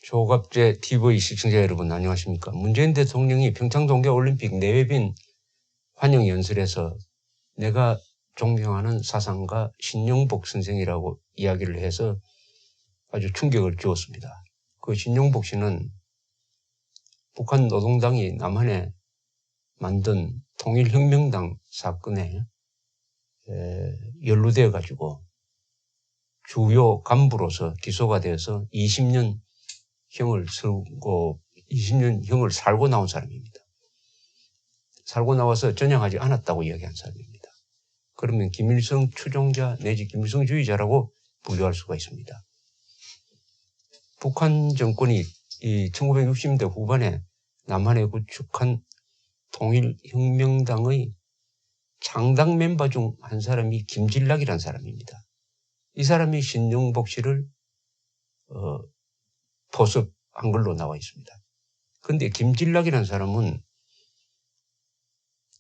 조갑제 TV 시청자 여러분 안녕하십니까. 문재인 대통령이 평창 동계올림픽 내외빈 환영 연설에서 내가 존경하는 사상가 신용복 선생이라고 이야기를 해서 아주 충격을 주었습니다. 그 신용복 씨는 북한 노동당이 남한에 만든 통일혁명당 사건에 연루되어 가지고 주요 간부로서 기소가 되어서 20년 형을 살고 나온 사람입니다. 살고 나와서 전향하지 않았다고 이야기한 사람입니다. 그러면 김일성 추종자 내지 김일성주의자라고 분류할 수가 있습니다. 북한 정권이 1960년대 후반에 남한에 구축한 통일혁명당의 창당 멤버 중 한 사람이 김진락이라는 사람입니다. 이 사람이 신용복 씨를 포섭한 걸로 나와 있습니다. 그런데 김진락이라는 사람은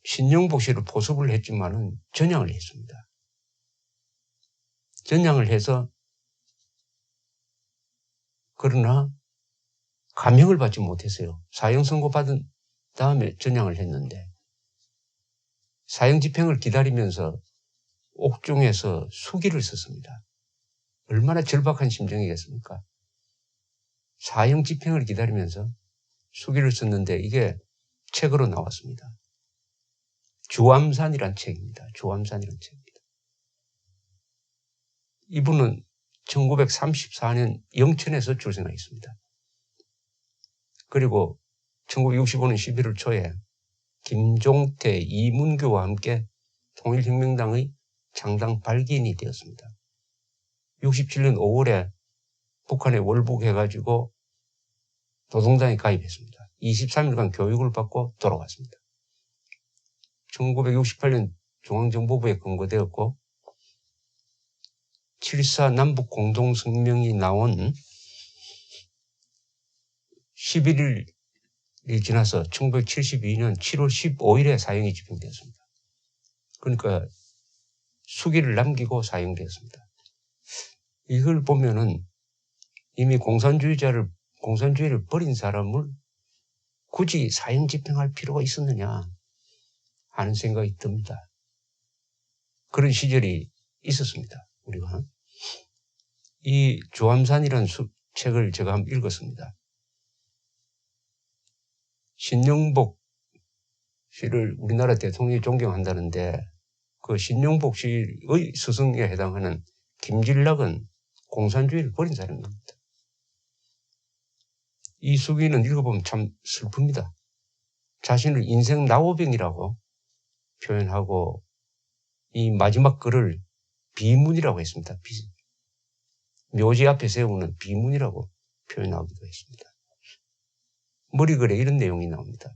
신용복 씨를 포섭을 했지만은 전향을 했습니다. 전향을 해서 그러나 감형을 받지 못했어요. 사형 선고 받은 다음에 전향을 했는데 사형 집행을 기다리면서 옥중에서 수기를 썼습니다. 얼마나 절박한 심정이겠습니까? 사형 집행을 기다리면서 수기를 썼는데 이게 책으로 나왔습니다. 주암산이란 책입니다. 주암산이란 책입니다. 이분은 1934년 영천에서 출생하였습니다. 그리고 1965년 11월 초에 김종태, 이문교와 함께 통일혁명당의 창당 발기인이 되었습니다. 67년 5월에 북한에 월북해가지고 노동당에 가입했습니다. 23일간 교육을 받고 돌아왔습니다. 1968년 중앙정보부에 근거되었고 7.4 남북공동성명이 나온 11일이 지나서 1972년 7월 15일에 사형이 집행되었습니다. 그러니까 수기를 남기고 사형되었습니다. 이걸 보면은 이미 공산주의를 버린 사람을 굳이 사형 집행할 필요가 있었느냐 하는 생각이 듭니다. 그런 시절이 있었습니다. 우리가 이 주암산이라는 책을 제가 한번 읽었습니다. 신용복 씨를 우리나라 대통령이 존경한다는데 그 신용복 씨의 스승에 해당하는 김진락은 공산주의를 버린 사람입니다. 이 수기는 읽어보면 참 슬픕니다. 자신을 인생 나호병이라고 표현하고 이 마지막 글을 비문이라고 했습니다. 묘지 앞에 세우는 비문이라고 표현하기도 했습니다. 머리글에 이런 내용이 나옵니다.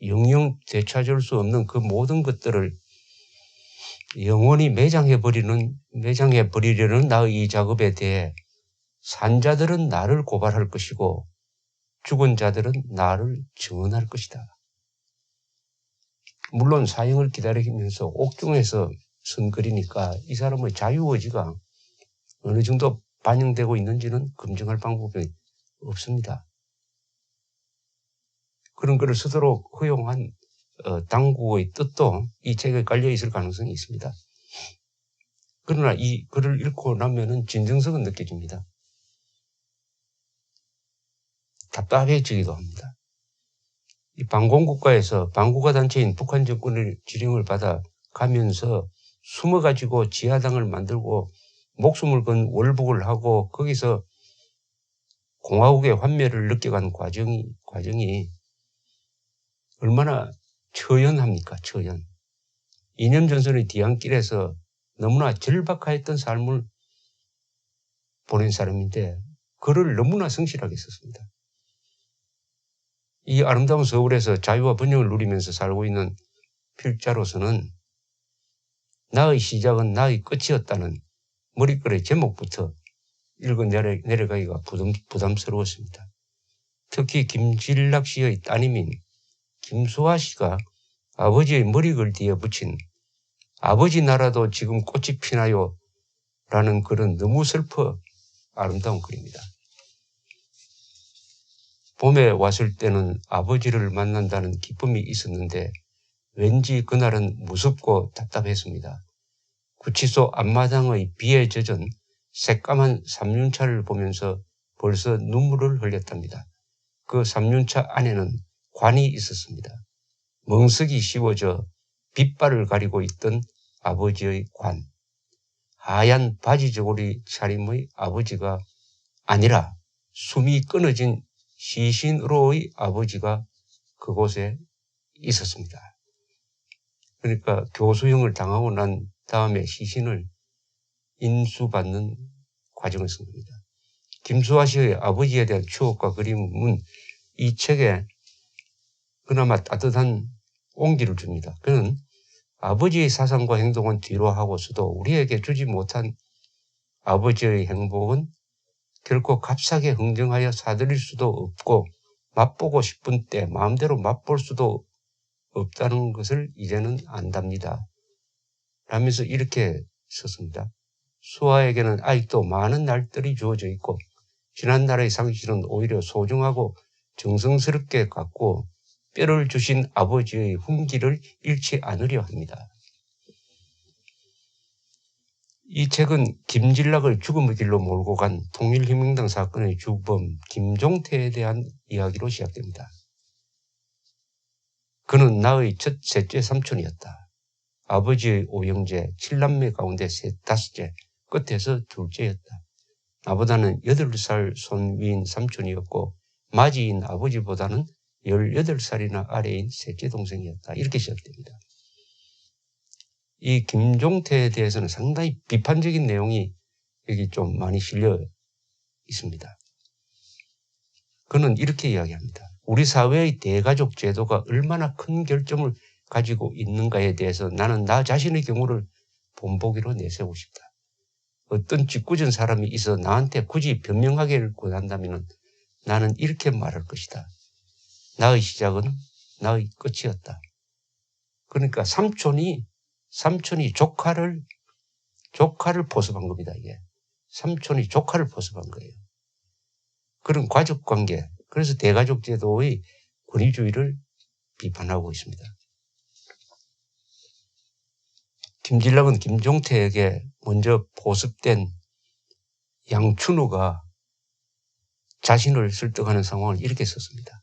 영영 되찾을 수 없는 그 모든 것들을 영원히 매장해버리려는 나의 이 작업에 대해 산 자들은 나를 고발할 것이고 죽은 자들은 나를 증언할 것이다. 물론 사형을 기다리면서 옥중에서 쓴 글이니까 이 사람의 자유의지가 어느 정도 반영되고 있는지는 검증할 방법이 없습니다. 그런 글을 쓰도록 허용한 당국의 뜻도 이 책에 깔려 있을 가능성이 있습니다. 그러나 이 글을 읽고 나면은 진정성은 느껴집니다. 답답해지기도 합니다. 이 반공국가에서 반국가 단체인 북한 정권의 지령을 받아 가면서 숨어가지고 지하당을 만들고 목숨을 건 월북을 하고 거기서 공화국의 환멸을 느껴간 과정이 얼마나 처연합니까? 처연. 이념전선의 뒤안길에서 너무나 절박하였던 삶을 보낸 사람인데 글을 너무나 성실하게 썼습니다. 이 아름다운 서울에서 자유와 번영을 누리면서 살고 있는 필자로서는 나의 시작은 나의 끝이었다는 머릿글의 제목부터 읽어 내려가기가 부담스러웠습니다. 특히 김진락 씨의 따님인 김수아 씨가 아버지의 머리글 뒤에 붙인 아버지 나라도 지금 꽃이 피나요 라는 글은 너무 슬퍼 아름다운 글입니다. 봄에 왔을 때는 아버지를 만난다는 기쁨이 있었는데 왠지 그날은 무섭고 답답했습니다. 구치소 앞마당의 비에 젖은 새까만 삼륜차를 보면서 벌써 눈물을 흘렸답니다. 그 삼륜차 안에는 관이 있었습니다. 멍석이 씌워져 빗발을 가리고 있던 아버지의 관. 하얀 바지 저고리 차림의 아버지가 아니라 숨이 끊어진 시신으로의 아버지가 그곳에 있었습니다. 그러니까 교수형을 당하고 난 다음에 시신을 인수받는 과정을 쓴 겁니다. 김수아 씨의 아버지에 대한 추억과 그림은 이 책에 그나마 따뜻한 온기를 줍니다. 그는 아버지의 사상과 행동은 뒤로 하고서도 우리에게 주지 못한 아버지의 행복은 결코 값싸게 흥정하여 사들일 수도 없고 맛보고 싶은 때 마음대로 맛볼 수도 없다는 것을 이제는 안답니다. 라면서 이렇게 썼습니다. 수아에게는 아직도 많은 날들이 주어져 있고 지난날의 상실은 오히려 소중하고 정성스럽게 갖고 뼈를 주신 아버지의 훈기를 잃지 않으려 합니다. 이 책은 김진락을 죽음의 길로 몰고 간 통일혁명당 사건의 주범 김종태에 대한 이야기로 시작됩니다. 그는 나의 첫 셋째 삼촌이었다. 아버지의 오형제 7남매 가운데 다섯째, 끝에서 둘째였다. 나보다는 8살 손 위인 삼촌이었고 맞이인 아버지보다는 18살이나 아래인 셋째 동생이었다. 이렇게 시작됩니다. 이 김종태에 대해서는 상당히 비판적인 내용이 여기 좀 많이 실려 있습니다. 그는 이렇게 이야기합니다. 우리 사회의 대가족 제도가 얼마나 큰 결점을 가지고 있는가에 대해서 나는 나 자신의 경우를 본보기로 내세우고 싶다. 어떤 짓궂은 사람이 있어 나한테 굳이 변명하기를 권한다면 나는 이렇게 말할 것이다. 나의 시작은 나의 끝이었다. 그러니까 삼촌이 조카를 포섭한 겁니다. 이게 삼촌이 조카를 포섭한 거예요. 그런 가족 관계, 그래서 대가족 제도의 권위주의를 비판하고 있습니다. 김진락은 김종태에게 먼저 포섭된 양춘우가 자신을 설득하는 상황을 이렇게 썼습니다.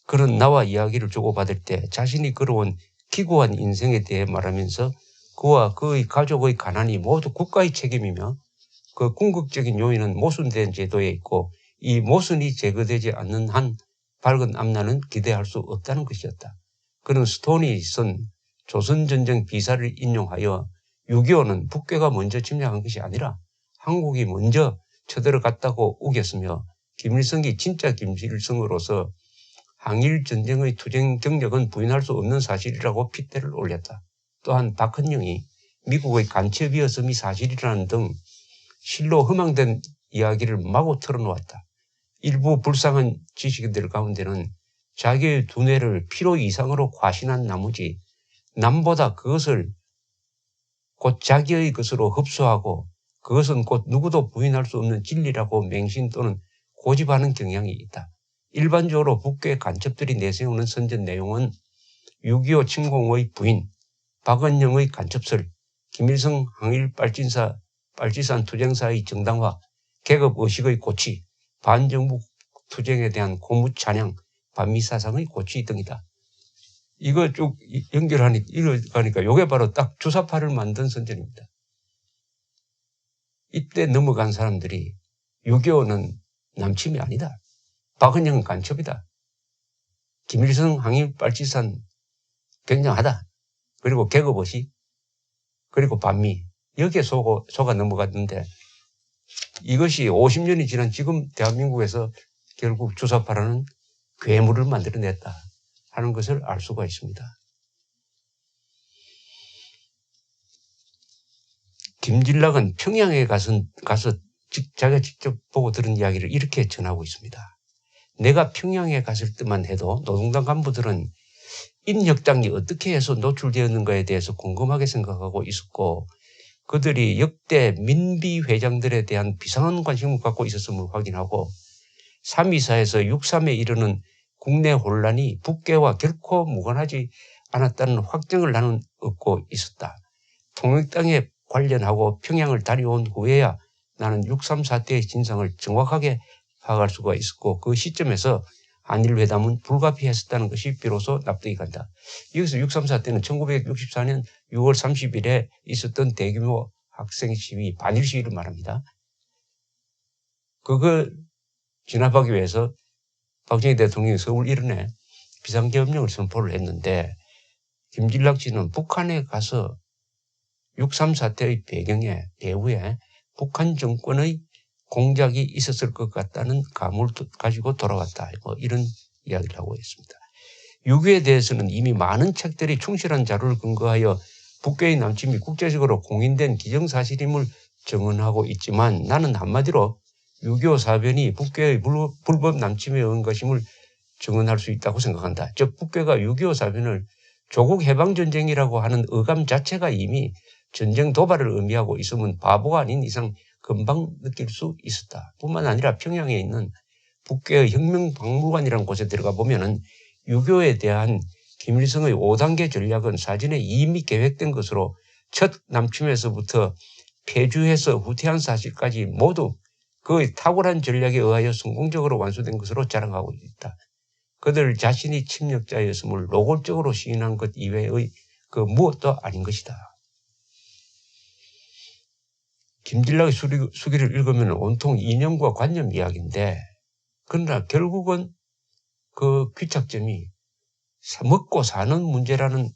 그는 나와 이야기를 주고받을 때 자신이 걸어온 기구한 인생에 대해 말하면서 그와 그의 가족의 가난이 모두 국가의 책임이며 그 궁극적인 요인은 모순된 제도에 있고 이 모순이 제거되지 않는 한 밝은 앞날은 기대할 수 없다는 것이었다. 그는 스톤이 쓴 조선전쟁 비사를 인용하여 6.25는 북괴가 먼저 침략한 것이 아니라 한국이 먼저 쳐들어갔다고 우겼으며 김일성이 진짜 김일성으로서 항일전쟁의 투쟁 경력은 부인할 수 없는 사실이라고 핏대를 올렸다. 또한 박헌영이 미국의 간첩이었음이 사실이라는 등 실로 허망된 이야기를 마구 털어놓았다. 일부 불쌍한 지식인들 가운데는 자기의 두뇌를 피로 이상으로 과신한 나머지 남보다 그것을 곧 자기의 것으로 흡수하고 그것은 곧 누구도 부인할 수 없는 진리라고 맹신 또는 고집하는 경향이 있다. 일반적으로 북괴 간첩들이 내세우는 선전 내용은 6.25 침공의 부인, 박헌영의 간첩설, 김일성 항일 빨치산 투쟁사의 정당화, 계급의식의 고취, 반정부 투쟁에 대한 고무 찬양, 반미사상의 고취 등이다. 이거 쭉 읽어가니까 이게 바로 딱 주사파를 만든 선전입니다. 이때 넘어간 사람들이 6.25는 남침이 아니다. 박헌영은 간첩이다. 김일성 항일 빨치산 굉장하다. 그리고 계급의식, 그리고 반미, 여기에 속아 넘어갔는데 이것이 50년이 지난 지금 대한민국에서 결국 주사파라는 괴물을 만들어냈다 하는 것을 알 수가 있습니다. 김진락은 평양에 가서 자기가 직접 보고 들은 이야기를 이렇게 전하고 있습니다. 내가 평양에 갔을 때만 해도 노동당 간부들은 인혁장이 어떻게 해서 노출되었는가에 대해서 궁금하게 생각하고 있었고 그들이 역대 민비 회장들에 대한 비상한 관심을 갖고 있었음을 확인하고 3.24에서 6.3에 이르는 국내 혼란이 북괴와 결코 무관하지 않았다는 확정을 나는 얻고 있었다. 통일당에 관련하고 평양을 다녀온 후에야 나는 6.3 사태의 진상을 정확하게 파악할 수가 있었고 그 시점에서 한일회담은 불가피했었다는 것이 비로소 납득이 간다. 여기서 6.3 사태는 1964년 6월 30일에 있었던 대규모 학생 시위, 반일 시위를 말합니다. 그걸 진압하기 위해서 박정희 대통령이 서울 일원에 비상계엄령을 선포를 했는데 김진락 씨는 북한에 가서 6.3 사태의 배후에 북한 정권의 공작이 있었을 것 같다는 감을 가지고 돌아갔다. 이런 이야기를 하고 있습니다. 6.25에 대해서는 이미 많은 책들이 충실한 자료를 근거하여 북괴의 남침이 국제적으로 공인된 기정사실임을 증언하고 있지만 나는 한마디로 6.25 사변이 북괴의 불법 남침에 의한 것임을 증언할 수 있다고 생각한다. 즉 북괴가 6.25 사변을 조국 해방전쟁이라고 하는 어감 자체가 이미 전쟁 도발을 의미하고 있으면 바보가 아닌 이상 금방 느낄 수 있었다. 뿐만 아니라 평양에 있는 북괴의 혁명박물관이라는 곳에 들어가 보면은 6.25에 대한 김일성의 5단계 전략은 사전에 이미 계획된 것으로 첫 남침에서부터 폐주해서 후퇴한 사실까지 모두 그의 탁월한 전략에 의하여 성공적으로 완수된 것으로 자랑하고 있다. 그들 자신이 침략자였음을 노골적으로 시인한 것 이외의 그 무엇도 아닌 것이다. 김진락의 수기를 읽으면 온통 이념과 관념 이야기인데 그러나 결국은 그 귀착점이 먹고 사는 문제라는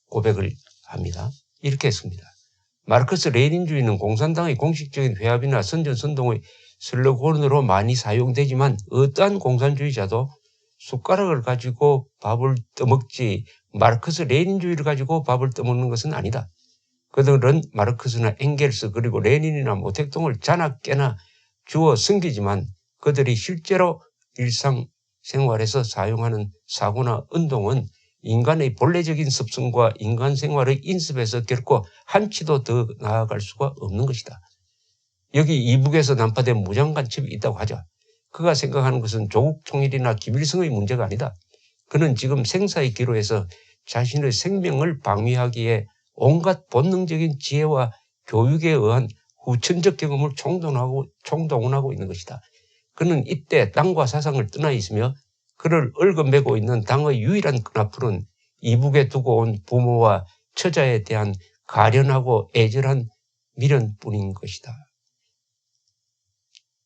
고백을 합니다. 이렇게 했습니다. 마르크스 레닌주의는 공산당의 공식적인 회합이나 선전선동의 슬로건으로 많이 사용되지만 어떠한 공산주의자도 숟가락을 가지고 밥을 떠먹지 마르크스 레닌주의를 가지고 밥을 떠먹는 것은 아니다. 그들은 마르크스나 엥겔스 그리고 레닌이나 모택동을 자나깨나 주어 숨기지만 그들이 실제로 일상생활에서 사용하는 사고나 운동은 인간의 본래적인 습성과 인간 생활의 인습에서 결코 한치도 더 나아갈 수가 없는 것이다. 여기 이북에서 난파된 무장간첩이 있다고 하자. 그가 생각하는 것은 조국 통일이나 김일성의 문제가 아니다. 그는 지금 생사의 기로에서 자신의 생명을 방위하기에 온갖 본능적인 지혜와 교육에 의한 후천적 경험을 총동원하고 있는 것이다. 그는 이때 땅과 사상을 떠나 있으며 그를 얽어매고 있는 당의 유일한 끈앞풀은 이북에 두고 온 부모와 처자에 대한 가련하고 애절한 미련뿐인 것이다.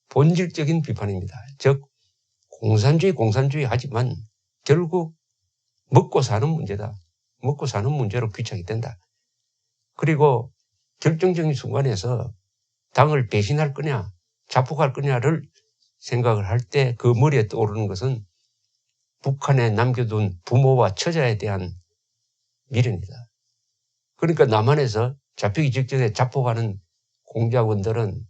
본질적인 비판입니다. 즉 공산주의 하지만 결국 먹고 사는 문제다. 먹고 사는 문제로 귀착이 된다. 그리고 결정적인 순간에서 당을 배신할 거냐 자폭할 거냐를 생각을 할 때 그 머리에 떠오르는 것은 북한에 남겨둔 부모와 처자에 대한 미련이다. 그러니까 남한에서 잡히기 직전에 자폭하는 공작원들은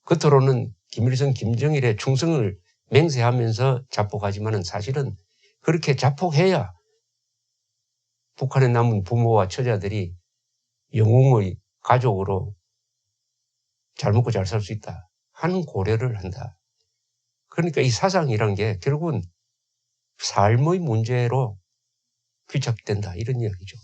겉으로는 김일성, 김정일의 충성을 맹세하면서 자폭하지만은 사실은 그렇게 자폭해야 북한에 남은 부모와 처자들이 영웅의 가족으로 잘 먹고 잘 살 수 있다 하는 고려를 한다. 그러니까 이 사상이란 게 결국은 삶의 문제로 귀착된다 이런 이야기죠.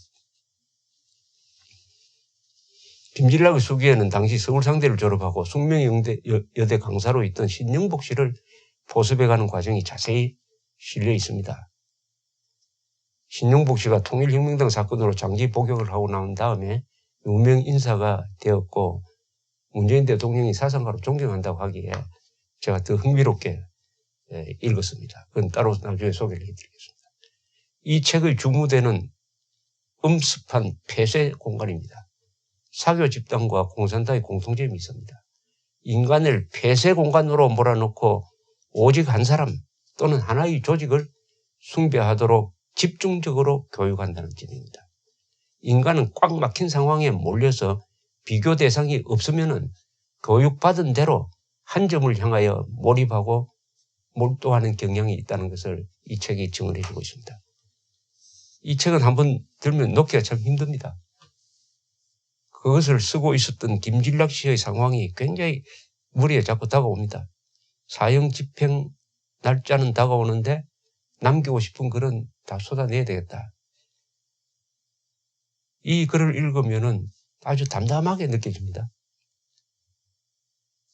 김진락의 수기에는 당시 서울상대를 졸업하고 숙명여대 강사로 있던 신영복 씨를 포섭해가는 과정이 자세히 실려 있습니다. 신영복 씨가 통일혁명당 사건으로 장기 복역을 하고 나온 다음에 유명 인사가 되었고 문재인 대통령이 사상가로 존경한다고 하기에 제가 더 흥미롭게 읽었습니다. 그건 따로 나중에 소개를 해드리겠습니다. 이 책의 주무대는 음습한 폐쇄 공간입니다. 사교 집단과 공산당의 공통점이 있습니다. 인간을 폐쇄 공간으로 몰아넣고 오직 한 사람 또는 하나의 조직을 숭배하도록 집중적으로 교육한다는 점입니다. 인간은 꽉 막힌 상황에 몰려서 비교 대상이 없으면은 교육받은 대로 한 점을 향하여 몰입하고 몰두하는 경향이 있다는 것을 이 책이 증언해 주고 있습니다. 이 책은 한번 들면 놓기가 참 힘듭니다. 그것을 쓰고 있었던 김진락 씨의 상황이 굉장히 머리에 자꾸 다가옵니다. 사형 집행 날짜는 다가오는데 남기고 싶은 글은 다 쏟아내야 되겠다. 이 글을 읽으면은 아주 담담하게 느껴집니다.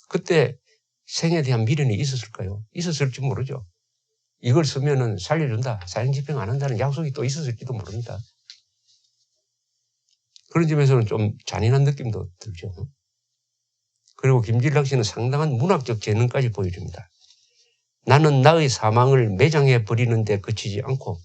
그때 생에 대한 미련이 있었을까요? 있었을지 모르죠. 이걸 쓰면은 살려준다, 사형집행 안 한다는 약속이 또 있었을지도 모릅니다. 그런 점에서는 좀 잔인한 느낌도 들죠. 그리고 김진락 씨는 상당한 문학적 재능까지 보여줍니다. 나는 나의 사망을 매장해 버리는 데 그치지 않고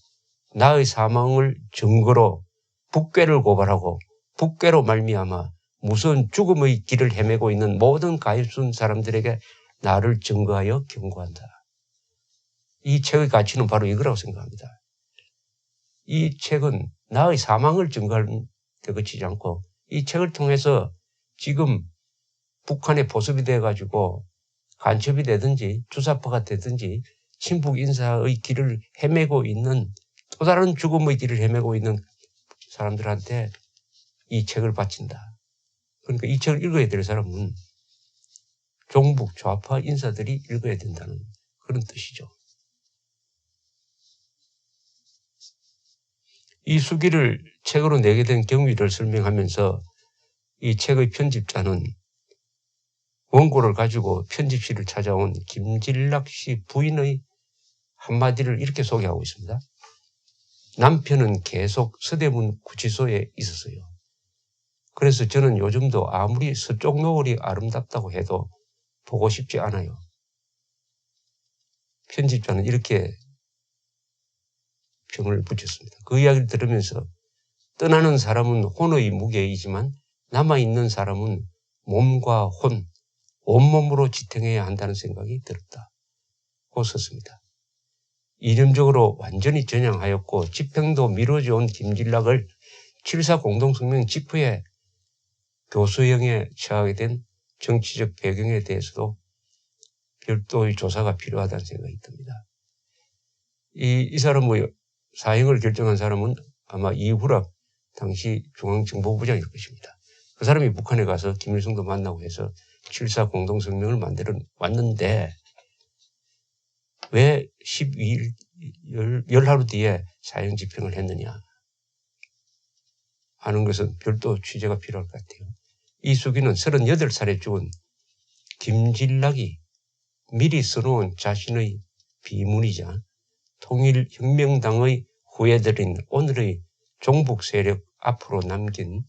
나의 사망을 증거로 북괴를 고발하고 북괴로 말미암아 무서운 죽음의 길을 헤매고 있는 모든 가엾은 사람들에게 나를 증거하여 경고한다. 이 책의 가치는 바로 이거라고 생각합니다. 이 책은 나의 사망을 증거하는 데 그치지 않고 이 책을 통해서 지금 북한에 보습이 돼가지고 간첩이 되든지 주사파가 되든지 친북 인사의 길을 헤매고 있는 또 다른 죽음의 길을 헤매고 있는 사람들한테 이 책을 바친다. 그러니까 이 책을 읽어야 될 사람은 종북 좌파 인사들이 읽어야 된다는 그런 뜻이죠. 이 수기를 책으로 내게 된 경위를 설명하면서 이 책의 편집자는 원고를 가지고 편집실을 찾아온 김진락 씨 부인의 한마디를 이렇게 소개하고 있습니다. 남편은 계속 서대문 구치소에 있었어요. 그래서 저는 요즘도 아무리 서쪽 노을이 아름답다고 해도 보고 싶지 않아요. 편집자는 이렇게 평을 붙였습니다. 그 이야기를 들으면서 떠나는 사람은 혼의 무게이지만 남아있는 사람은 몸과 혼, 온몸으로 지탱해야 한다는 생각이 들었다고 썼습니다. 이념적으로 완전히 전향하였고 집행도 미뤄져 온 김진락을 7.4 공동성명 직후에 교수형에 처하게 된 정치적 배경에 대해서도 별도의 조사가 필요하다는 생각이 듭니다. 이 사람 사형을 결정한 사람은 아마 이후락 당시 중앙정보부장일 것입니다. 그 사람이 북한에 가서 김일성도 만나고 해서 7.4 공동성명을 만들어 왔는데 왜 12일, 열하루 뒤에 사형 집행을 했느냐 하는 것은 별도 취재가 필요할 것 같아요. 이 수기는 38살에 죽은 김진락이 미리 써놓은 자신의 비문이자 통일혁명당의 후예들인 오늘의 종북 세력 앞으로 남긴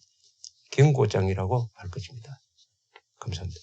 경고장이라고 할 것입니다. 감사합니다.